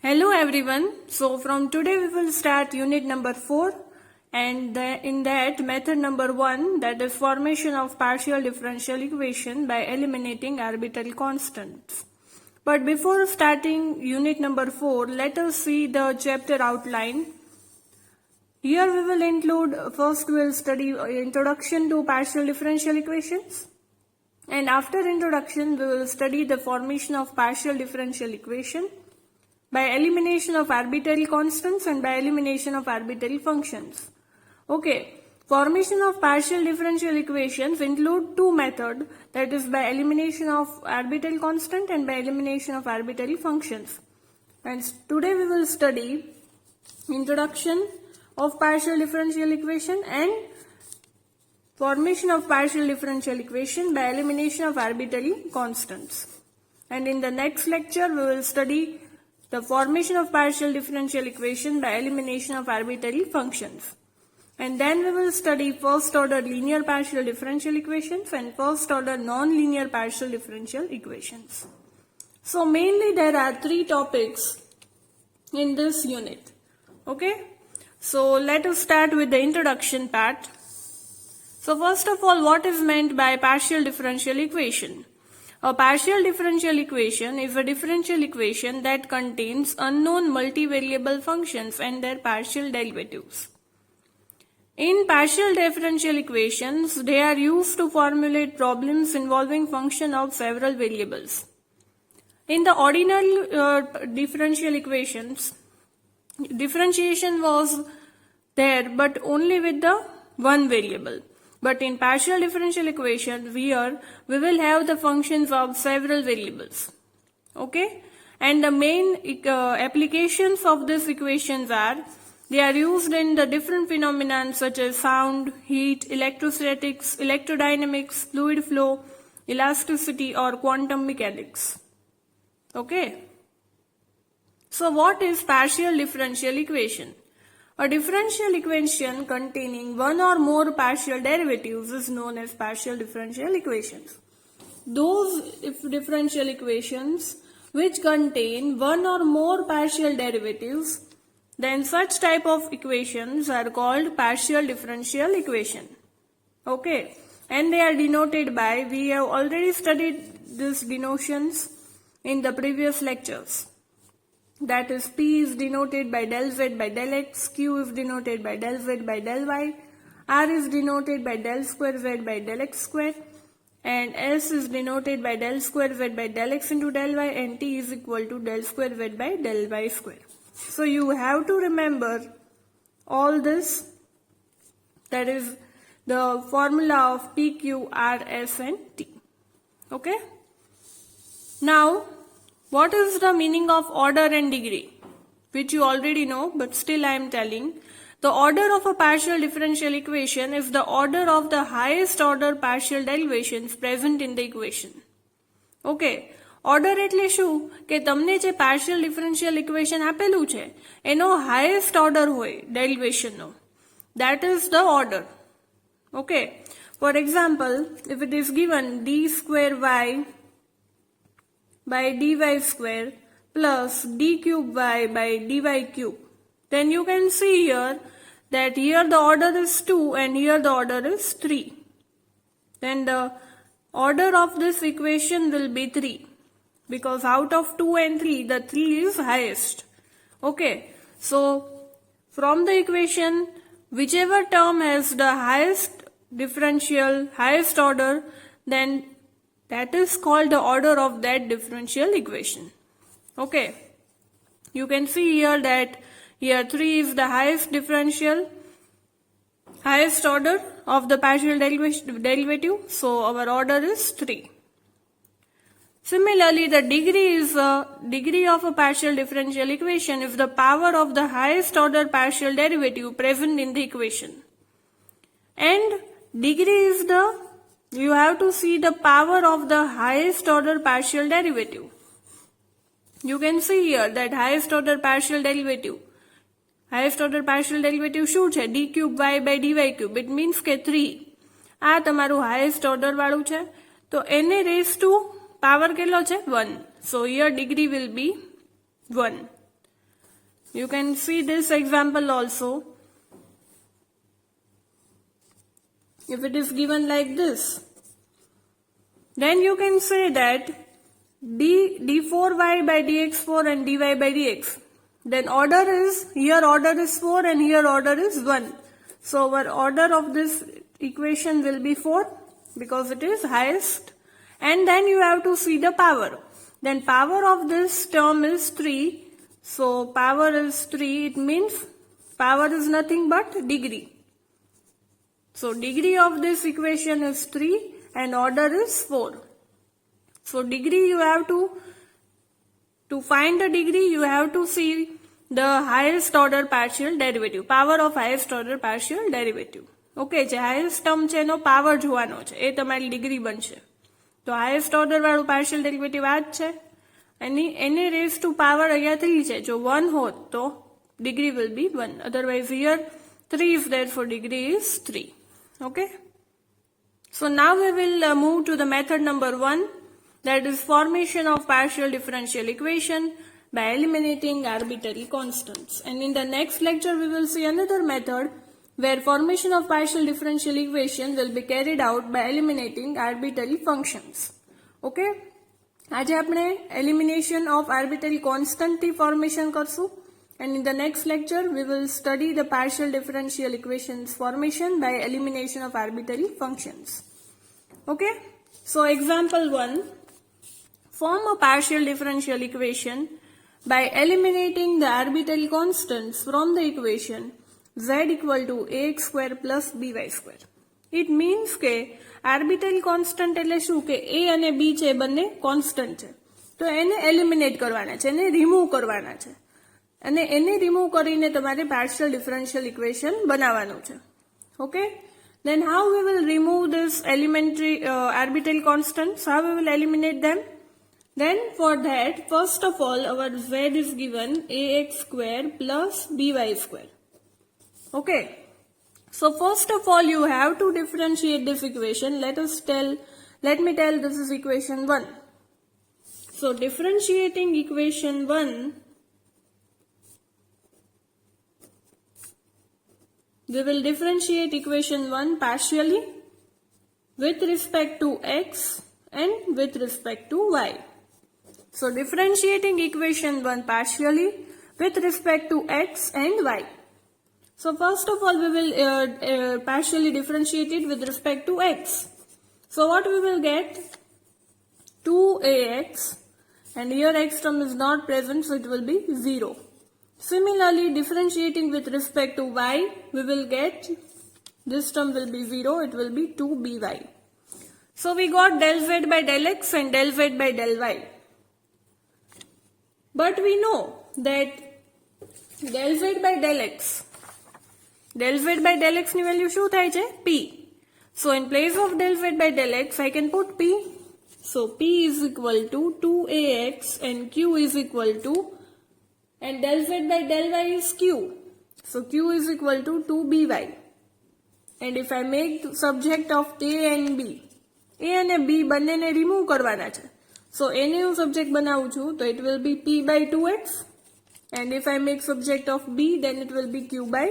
Hello everyone. So from today we will start unit number 4 and in that method number 1, that is formation of partial differential equation by eliminating arbitrary constants. But before starting unit number 4, let us see the chapter outline. Here we will include, first we will study introduction to partial differential equations, and after introduction we will study the formation of partial differential equation by elimination of arbitrary constants and by elimination of arbitrary functions. Okay, formation of partial differential equations include two methods, that is by elimination of arbitrary constant and by elimination of arbitrary functions. And today we will study introduction of partial differential equation and formation of partial differential equation by elimination of arbitrary constants. And in the next lecture we will study the formation of partial differential equation by elimination of arbitrary functions. And then we will study first order linear partial differential equations and first order non-linear partial differential equations. So mainly there are three topics in this unit. Okay. So let us start with the introduction part. So first of all, what is meant by partial differential equation? A partial differential equation is a differential equation that contains unknown multivariable functions and their partial derivatives. In partial differential equations, they are used to formulate problems involving function of several variables. In the ordinary differential equations, differentiation was there but only with the one variable. But in partial differential equation, here we will have the functions of several variables. Okay? And the main applications of these equations are, they are used in the different phenomena such as sound, heat, electrostatics, electrodynamics, fluid flow, elasticity or quantum mechanics. Okay? So what is partial differential equation? A differential equation containing one or more partial derivatives is known as partial differential equations. Those differential equations which contain one or more partial derivatives, then such type of equations are called partial differential equation. Okay, and they are denoted by, we have already studied these denotions in the previous lectures. That is, P is denoted by del Z by del X, Q is denoted by del Z by del Y, R is denoted by del square Z by del X square, and S is denoted by del square Z by del X into del Y, and T is equal to del square Z by del Y square. So you have to remember all this, that is the formula of P, Q, R, S and T. Okay? Now, what is the meaning of order and degree? Which you already know, but still I am telling. The order of a partial differential equation is the order of the highest order partial derivations present in the equation. Okay. Order એટલે શું? કે તમને જે partial differential equation આપેલું છે, એનો highest order હોય derivation no. That is the order. Okay. For example, if it is given d square y by dy square plus d cube y by dy cube, then you can see here that here the order is 2 and here the order is 3. Then the order of this equation will be 3, because out of 2 and 3, the 3 is highest. Okay, so from the equation, whichever term has the highest differential, highest order, then that is called the order of that differential equation. Okay. You can see here that here 3 is the highest differential, highest order of the partial derivative. So our order is 3. Similarly, the degree of a partial differential equation is the power of the highest order partial derivative present in the equation. And degree is you have to see the power of the highest order partial derivative. You can see here that highest order partial derivative. Highest order partial derivative શું છે? d cube y by dy cube. It means કે 3. આ તમારું highest order વાળું છે. તો એને raised to power કેટલો છે? 1. So here degree will be 1. You can see this example also. If it is given like this, then you can say that d4y by dx4 and dy by dx. Then order is, here order is 4 and here order is 1. So our order of this equation will be 4 because it is highest. And then you have to see the power. Then power of this term is 3. So power is 3. It means power is nothing but degree. So degree of this equation is 3 and order is 4. So degree you have to find the degree you have to see the highest order partial derivative. Power of highest order partial derivative. Okay, જે highest term છે એનો power જોવાનો છે. એ તમારી degree બનશે. તો highest order વાળું partial derivative આ જ છે. Any raised to power અહીંયા 3 છે. જો 1 હોત તો degree will be 1. Otherwise here 3 is there, for degree is 3. Okay. So now we will move to the method number 1, that is formation of partial differential equation by eliminating arbitrary constants. And in the next lecture we will see another method where formation of partial differential equation will be carried out by eliminating arbitrary functions. Okay. આજે આપણે elimination of arbitrary constant થી formation કરશું. And in the next lecture, we will study the partial differential equations formation by elimination of arbitrary functions. Okay? So example 1, form a partial differential equation by eliminating the arbitrary constants from the equation z equal to ax square plus by square. It means કે arbitrary constant એટલે શું કે a અને b છે બંને constant છે. તો એને eliminate કરવાના છે, એને remove કરવાના છે. અને એને રિમૂવ કરીને તમારે પાર્શિયલ ડિફરન્શિયલ ઇક્વેશન બનાવવાનું છે. Okay, then how we will remove this elementary arbitrary constants, how we will eliminate them? Then for that, first of all, our z is given ax square plus by square. Okay, so first of all you have to differentiate this equation. Let me tell this is equation 1. So differentiating equation 1, we will differentiate equation 1 partially with respect to x and with respect to y. So differentiating equation 1 partially with respect to x and y. So first of all we will partially differentiate it with respect to x. So what we will get? 2ax, and here x term is not present, so it will be 0. Similarly, differentiating with respect to y, we will get, this term will be 0, it will be 2by. So we got del z by del x and del z by del y. But we know that del z by del x ની value શું થાય છે? p. So in place of del z by del x, I can put p. So p is equal to 2ax and q is equal to, and del z by del y is q. So q is equal to 2by. And if I make subject of a and b, a and b બંનેને remove કરવાના છે. So a ને હું subject બનાવું છું, તો it will be p by 2x. And if I make subject of b, then it will be q by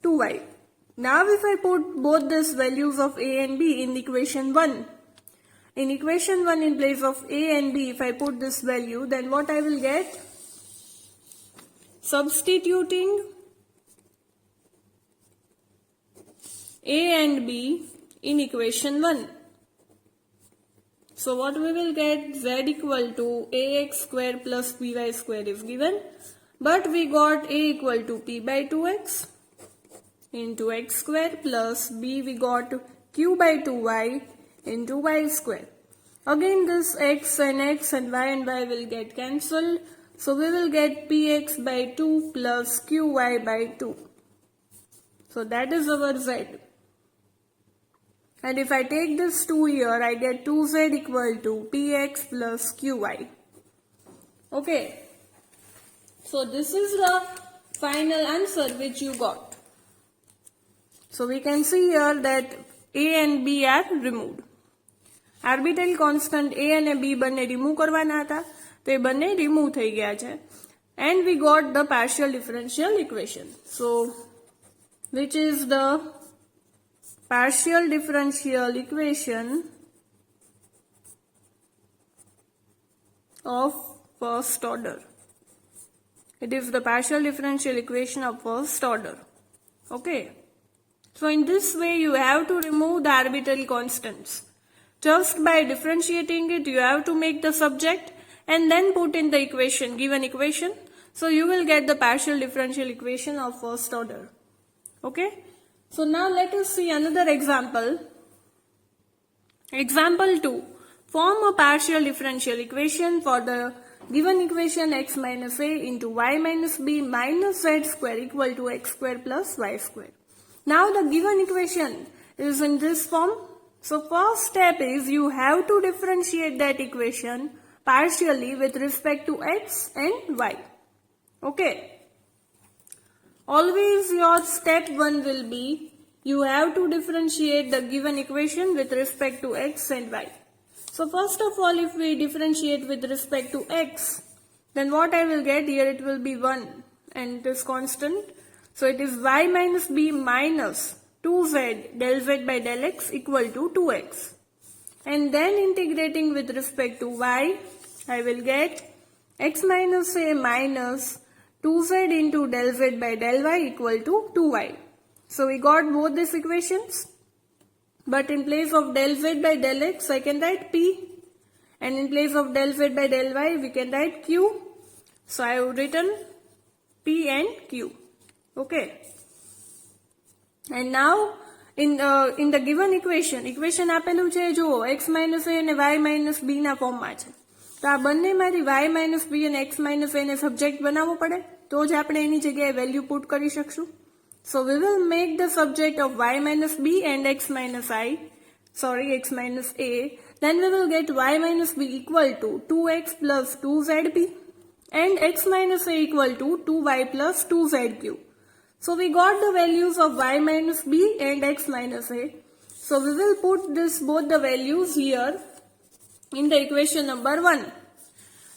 2y. Now if I put both these values of a and b in equation 1, in equation 1 in place of a and b, if I put this value, then what I will get? Substituting a and b in equation 1. So what we will get? Z equal to ax square plus by square is given, but we got a equal to p by 2x into x square plus b we got q by 2y into y square. Again this x and y will get cancelled. So we will get px by 2 plus qy by 2. So that is our z. And if I take this 2 here, I get 2z equal to px plus qy. Okay. So this is the final answer which you got. So we can see here that a and b are removed. Arbitrary constant a and b બંને remove કરવાના હતા, તો એ બંને remove થઈ ગયા છે. and we got the partial differential equation. So, which is the partial differential equation of first order. It is the partial differential equation of first order. Okay. So in this way you have to remove the arbitrary constants. Just by differentiating it, you have to make the subject and then put in the equation, given equation. So you will get the partial differential equation of first order. Okay. So now let us see another example. Example 2. Form a partial differential equation for the given equation x minus a into y minus b minus z square equal to x square plus y square. Now the given equation is in this form. So first step is you have to differentiate that equation partially with respect to x and y. Okay. Always your step 1 will be you have to differentiate the given equation with respect to x and y. So first of all, if we differentiate with respect to x, then what I will get here, it will be 1 and it is constant. So it is y minus b minus 2z del z by del x equal to 2x. And then integrating with respect to y, I will get x minus a minus 2z into del z by del y equal to 2y. So we got both these equations. But in place of del z by del x, I can write p. And in place of del z by del y, we can write q. So I have written p and q. Okay. And now, in the given equation આપેલું છે જો x minus a અને y minus b ના ફોર્મમાં છે. તો આ બંને મારી y minus b અને x minus a ને સબ્જેક્ટ બનાવવો પડે તો જ આપણે એની જગ્યાએ વેલ્યુ પુટ કરી શકશું. So we will make the subject of y minus b and x minus a. Then we will get y minus b equal to 2x plus 2zb and x minus a equal to 2y plus 2zq. So we got the values of y minus b and x minus a. So we will put both the values here in the equation number 1.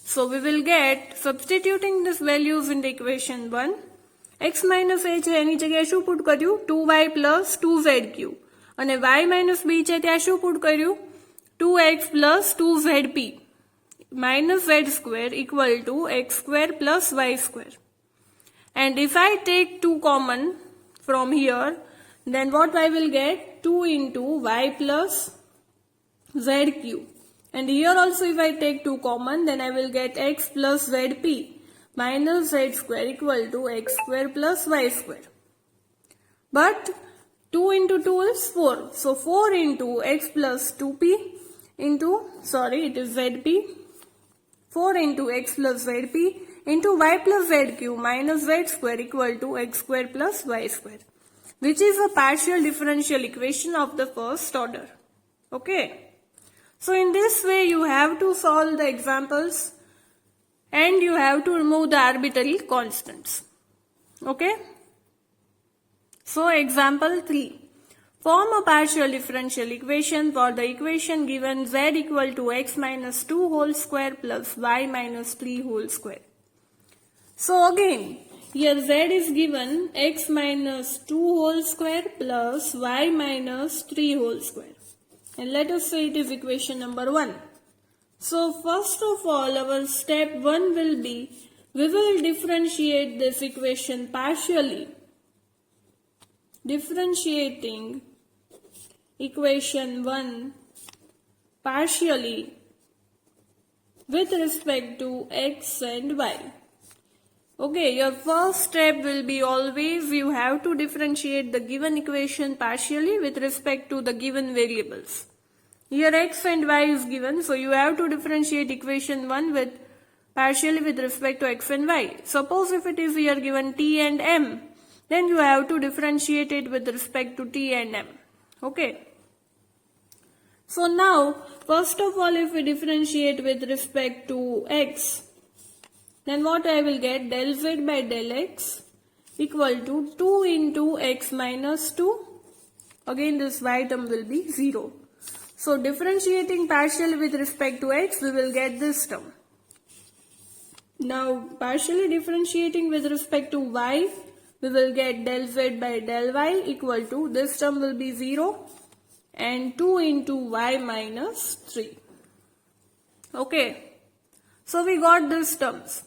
So we will get, substituting these values in the equation 1, x minus a છે એની જગ્યાએ શું put કર્યું 2y plus 2zq અને y minus b છે ત્યાં શું put કર્યું 2x plus 2zp minus z square equal to x square plus y square. And if I take 2 common from here, then what I will get 2 into y plus zq. And here also if I take 2 common, then I will get x plus zp minus z square equal to x square plus y square. But 2 into 2 is 4. So 4 into x plus 2p into, it is zp. 4 into x plus zp into y plus zq minus z square equal to x square plus y square, which is a partial differential equation of the first order. Okay. So in this way you have to solve the examples and you have to remove the arbitrary constants. Okay. So example 3. Form a partial differential equation for the equation given z equal to x minus 2 whole square plus y minus 3 whole square. So again, here z is given x minus 2 whole square plus y minus 3 whole square. And let us say it is equation number 1. So first of all, our step 1 will be, we will differentiate this equation partially. Differentiating equation 1 partially with respect to x and y. Okay, your first step will be always you have to differentiate the given equation partially with respect to the given variables. Here x and y is given, so you have to differentiate equation 1 partially with respect to x and y. Suppose if it is here given t and m, then you have to differentiate it with respect to t and m. Okay. So now, first of all, if we differentiate with respect to x, then what I will get, del z by del x equal to 2 into x minus 2. Again this y term will be 0. So differentiating partially with respect to x, we will get this term. Now partially differentiating with respect to y, we will get del z by del y equal to, this term will be 0 and 2 into y minus 3. Okay, so we got these terms.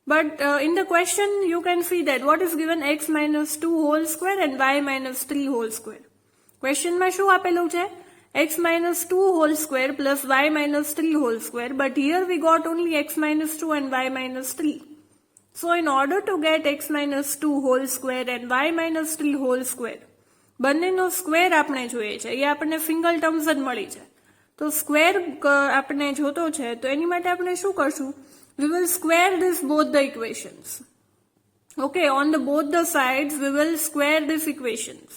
But in the question you can see that what is given, x minus 2 whole square and y minus 3 whole square. Question માં શું આપેલું છે? x minus 2 whole square plus y minus 3 whole square, but here we got only x minus 2 and y minus 3. So in order to get x minus 2 whole square and y minus 3 whole square, બંનેનો square આપણે જોઈએ છે, એ આપણને single terms જ મળી છે. તો square આપણે જોતો છે, તો એની માટે આપણે શું કરશું? We will square this both the equations. Okay, on the both the sides we will square these equations.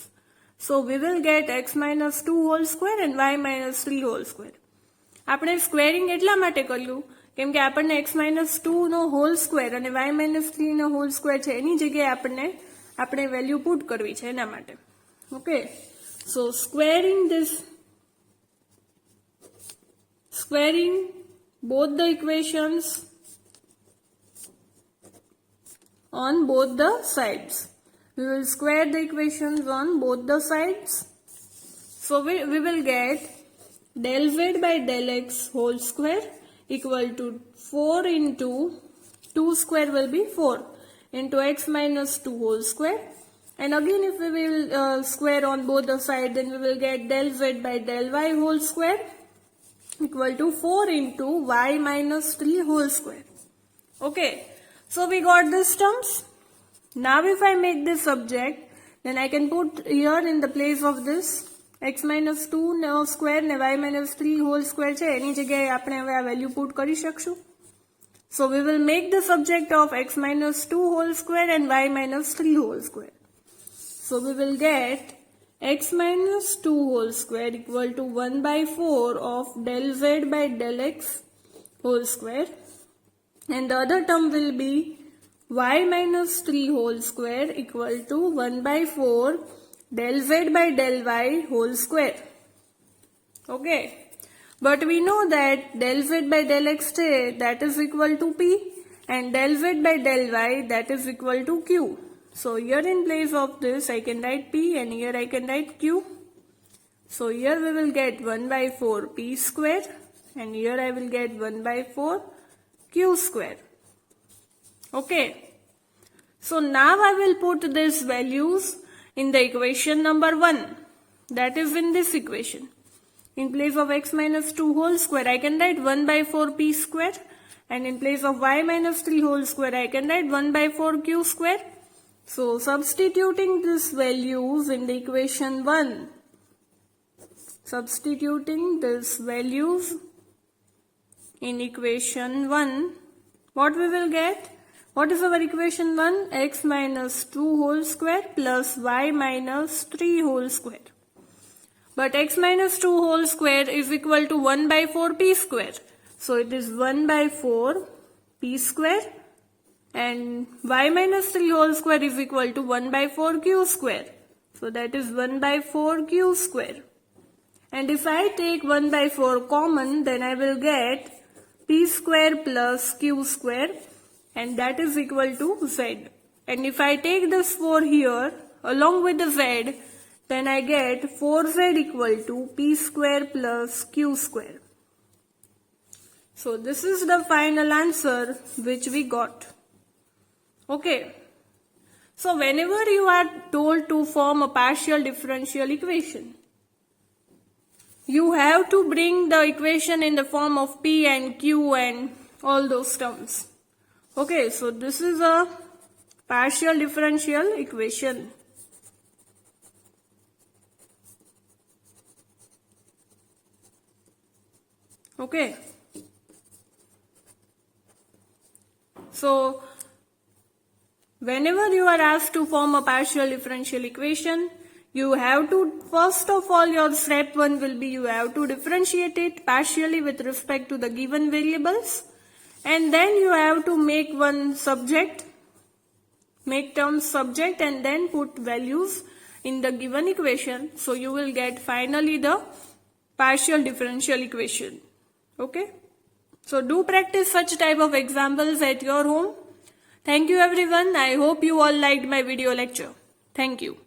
So we will get x minus 2 whole square and y minus 3 whole square. આપણે squaring એટલા માટે કર્યું કેમ કે આપણને x minus 2 નો whole square અને y minus 3 નો whole square છે, એની જગ્યાએ આપણે વેલ્યુ પુટ કરવી છે એના માટે. Okay, so squaring both the equations on both the sides. We will square the equations on both the sides. So we will get del z by del x whole square equal to 4 into 2 square will be 4 into x minus 2 whole square. And again if we will square on both the sides, then we will get del z by del y whole square equal to 4 into y minus 3 whole square. Okay, so we got these terms. Now if I make this subject, then I can put here in the place of this x minus 2 square and y minus 3 whole square છે, એની જગ્યાએ આપણે હવે આ value put કરી શકશું. So we will make the subject of x minus 2 whole square and y minus 3 whole square. So we will get x minus 2 whole square equal to 1 by 4 of del z by del x whole square, and the other term will be y minus 3 whole square equal to 1 by 4 del z by del y whole square. Okay, but we know that del z by del x that is equal to p and del z by del y that is equal to q. So here in place of this I can write p and here I can write q. So here we will get 1 by 4 p square and here I will get 1 by 4 q square. Okay, so now I will put these values in the equation number 1, that is in this equation. In place of x minus 2 whole square I can write 1 by 4 p square, and in place of y minus 3 whole square I can write 1 by 4 q square. So substituting these values in the equation 1, in equation 1, what we will get? What is our equation 1? X minus 2 whole square plus y minus 3 whole square. But x minus 2 whole square is equal to 1 by 4 p square. So it is 1 by 4 p square, and y minus 3 whole square is equal to 1 by 4 q square. So that is 1 by 4 q square. And if I take 1 by 4 common, then I will get p square plus q square, and that is equal to z. And if I take this 4 here along with the z, then I get 4z equal to p square plus q square. So this is the final answer which we got. Okay, so whenever you are told to form a partial differential equation, you have to bring the equation in the form of p and q and all those terms. Okay, so this is a partial differential equation. Okay, so whenever you are asked to form a partial differential equation, you have to, first of all, your step 1 will be you have to differentiate it partially with respect to the given variables, and then you have to make one subject, make terms subject, and then put values in the given equation. So you will get finally the partial differential equation. Okay. So do practice such type of examples at your home. Thank you everyone. I hope you all liked my video lecture. Thank you.